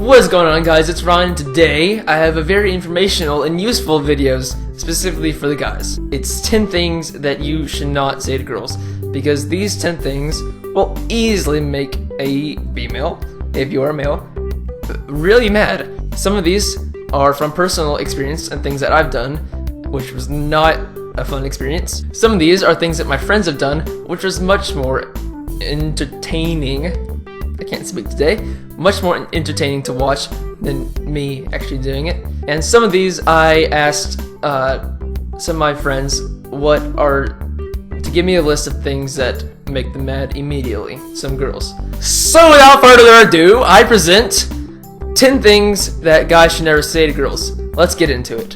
What is going on, guys? It's Ryan. Today I have a very informational and useful videos specifically for the guys. It's 10 things that you should not say to girls, because these 10 things will easily make a female, if you are a male, really mad. Some of these are from personal experience and things that I've done, which was not a fun experience. Some of these are things that my friends have done, which was much more entertaining. I can't speak today. Much more entertaining to watch than me actually doing it. And some of these I asked some of my friends to give me a list of things that make them mad immediately. Some girls. So without further ado, I present 10 things that guys should never say to girls. Let's get into it.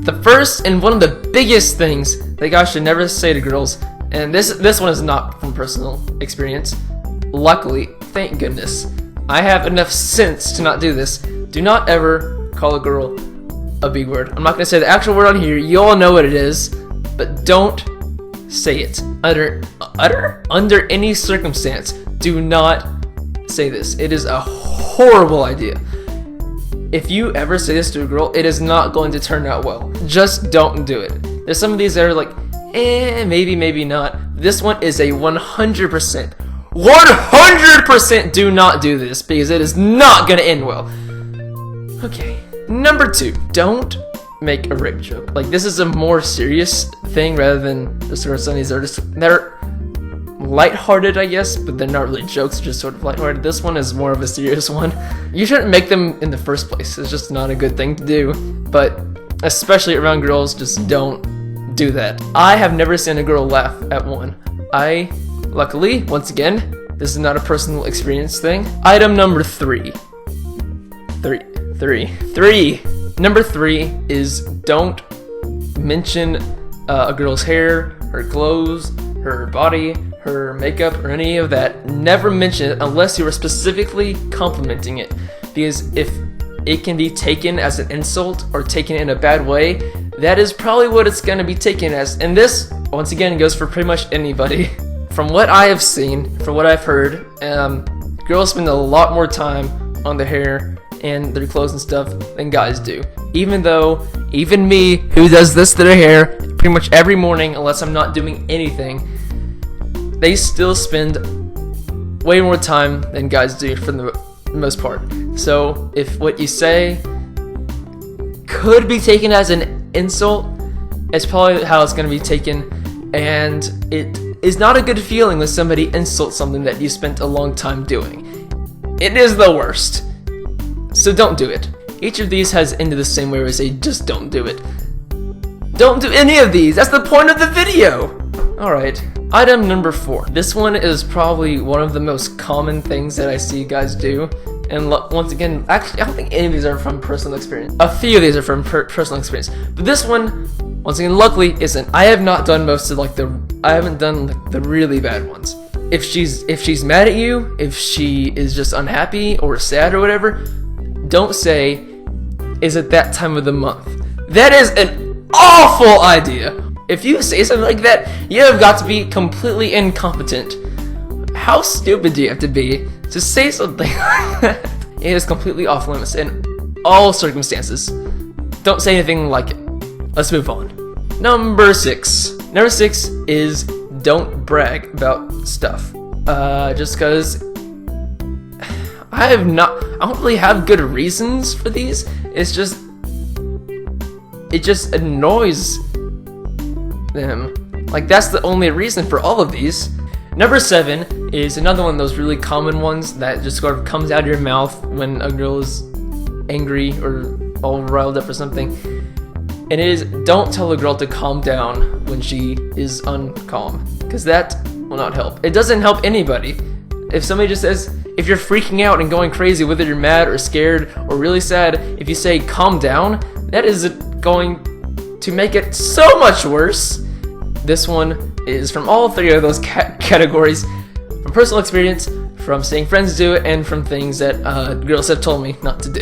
The first and one of the biggest things that guys should never say to girls, and this one is not from personal experience. Luckily, thank goodness, I have enough sense to not do this. Do not ever call a girl a big word. I'm not going to say the actual word on here. You all know what it is, but don't say it. Under any circumstance, do not say this. It is a horrible idea. If you ever say this to a girl, it is not going to turn out well. Just don't do it. There's some of these that are like, maybe, maybe not. This one is a 100%. 100% do not do this, because it is not going to end well. Okay, number 2, don't make a rape joke. Like, this is a more serious thing rather than the sort of sunnies they're lighthearted, I guess, but they're not really jokes, they're just sort of lighthearted. This one is more of a serious one. You shouldn't make them in the first place. It's just not a good thing to do, but especially around girls, just don't do that. I have never seen a girl laugh at one. Luckily, once again, this is not a personal experience thing. Item number 3. Number 3 is don't mention a girl's hair, her clothes, her body, her makeup, or any of that. Never mention it unless you are specifically complimenting it, because if it can be taken as an insult or taken in a bad way, that is probably what it's going to be taken as. And this, once again, goes for pretty much anybody. From what I have seen, from what I've heard, girls spend a lot more time on their hair and their clothes and stuff than guys do. Even me, who does this to their hair pretty much every morning unless I'm not doing anything, they still spend way more time than guys do for the most part. So if what you say could be taken as an insult, it's probably how it's going to be taken, and it is not a good feeling when somebody insults something that you spent a long time doing. It is the worst. So don't do it. Each of these has ended the same way where I say just don't do it. Don't do any of these. That's the point of the video. Alright. Item number 4. This one is probably one of the most common things that I see guys do. And once again, actually, I don't think any of these are from personal experience. A few of these are from personal experience. But this one, once again, luckily isn't. I have not done most of I haven't done the really bad ones. If she's mad at you, if she is just unhappy or sad or whatever, don't say, "Is it that time of the month?" That is an awful idea. If you say something like that, you have got to be completely incompetent. How stupid do you have to be to say something like that? It is completely off limits in all circumstances. Don't say anything like it. Let's move on. Number 6. Number 6 is don't brag about stuff. Just because I don't really have good reasons for these. It just annoys them. Like, that's the only reason for all of these. Number 7 is another one of those really common ones that just sort of comes out of your mouth when a girl is angry or all riled up or something. And it is, don't tell a girl to calm down when she is uncalm, because that will not help. It doesn't help anybody. If somebody just says, if you're freaking out and going crazy, whether you're mad or scared or really sad, if you say calm down, that is going to make it so much worse. This one is from all 3 of those categories, from personal experience, from seeing friends do it, and from things that girls have told me not to do.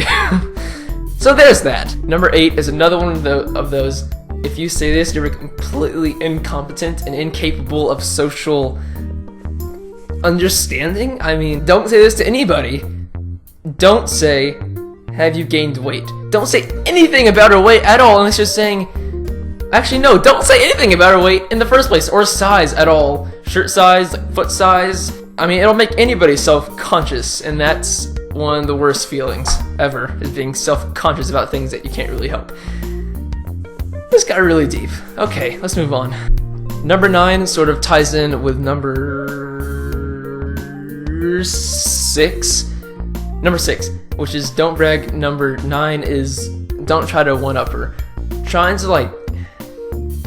So there's that. Number 8 is another one of those. If you say this, you're completely incompetent and incapable of social understanding. I mean, don't say this to anybody. don't say, have you gained weight? Don't say anything about her weight at all unless you're saying, actually no, don't say anything about her weight in the first place, or size at all. Shirt size, like foot size. I mean, it'll make anybody self-conscious, and that's one of the worst feelings ever, is being self-conscious about things that you can't really help. This got really deep. Okay, let's move on. Number 9 sort of ties in with number 6. Number 6, which is don't brag. Number 9 is don't try to one-up her. Trying to, like,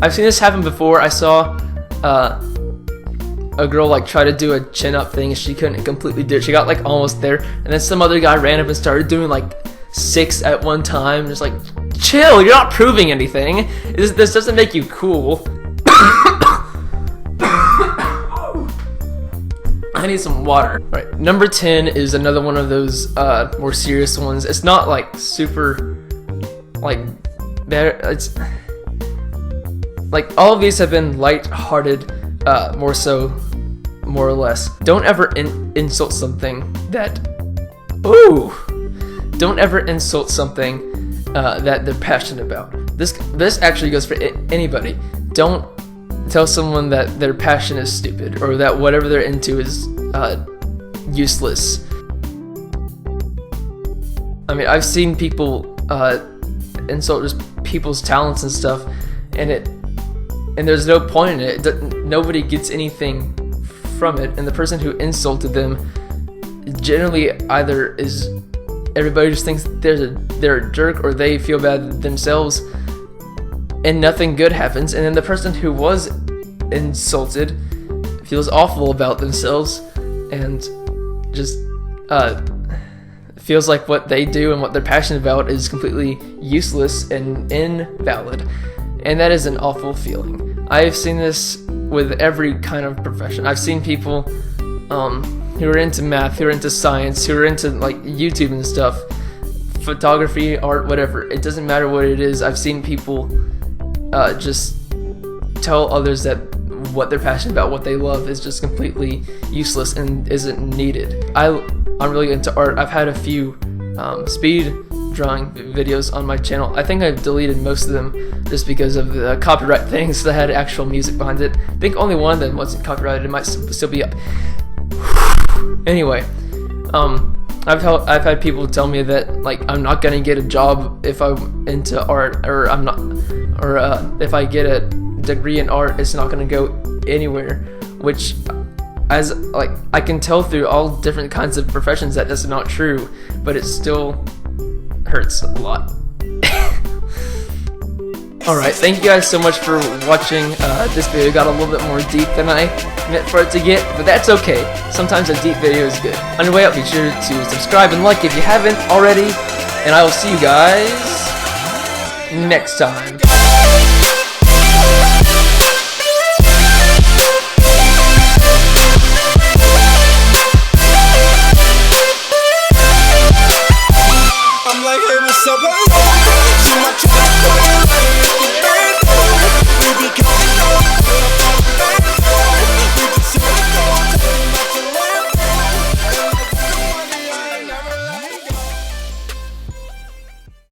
I've seen this happen before. I saw a girl like try to do a chin-up thing and she couldn't completely do it. She got like almost there, and then some other guy ran up and started doing like 6 at one time. Just like, chill, you're not proving anything. This doesn't make you cool. I need some water. Right, number 10 is another one of those more serious ones. It's not like super like bad. It's like all of these have been light-hearted, more or less. Don't ever insult something that. Ooh. Don't ever insult something that they're passionate about. This actually goes for anybody. Don't tell someone that their passion is stupid, or that whatever they're into is useless. I mean, I've seen people insult just people's talents and stuff, and there's no point in it. Nobody gets anything from it, and the person who insulted them generally either is everybody just thinks they're a jerk, or they feel bad themselves and nothing good happens, and then the person who was insulted feels awful about themselves and just feels like what they do and what they're passionate about is completely useless and invalid, and that is an awful feeling. I've seen this with every kind of profession. I've seen people who are into math, who are into science, who are into like YouTube and stuff, photography, art, whatever. It doesn't matter what it is. I've seen people just tell others that what they're passionate about, what they love, is just completely useless and isn't needed. I'm really into art. I've had a few speed drawing videos on my channel. I think I've deleted most of them just because of the copyright things that had actual music behind it. I think only one of them wasn't copyrighted. It might still be up. Anyway, I've had people tell me that like I'm not gonna get a job if I'm into art, or if I get a degree in art, it's not gonna go anywhere. Which, as like I can tell through all different kinds of professions that that's not true, but it still hurts a lot. Alright, thank you guys so much for watching. This video got a little bit more deep than I meant for it to get, but that's okay. Sometimes a deep video is good. On your way out, be sure to subscribe and like if you haven't already, and I will see you guys next time.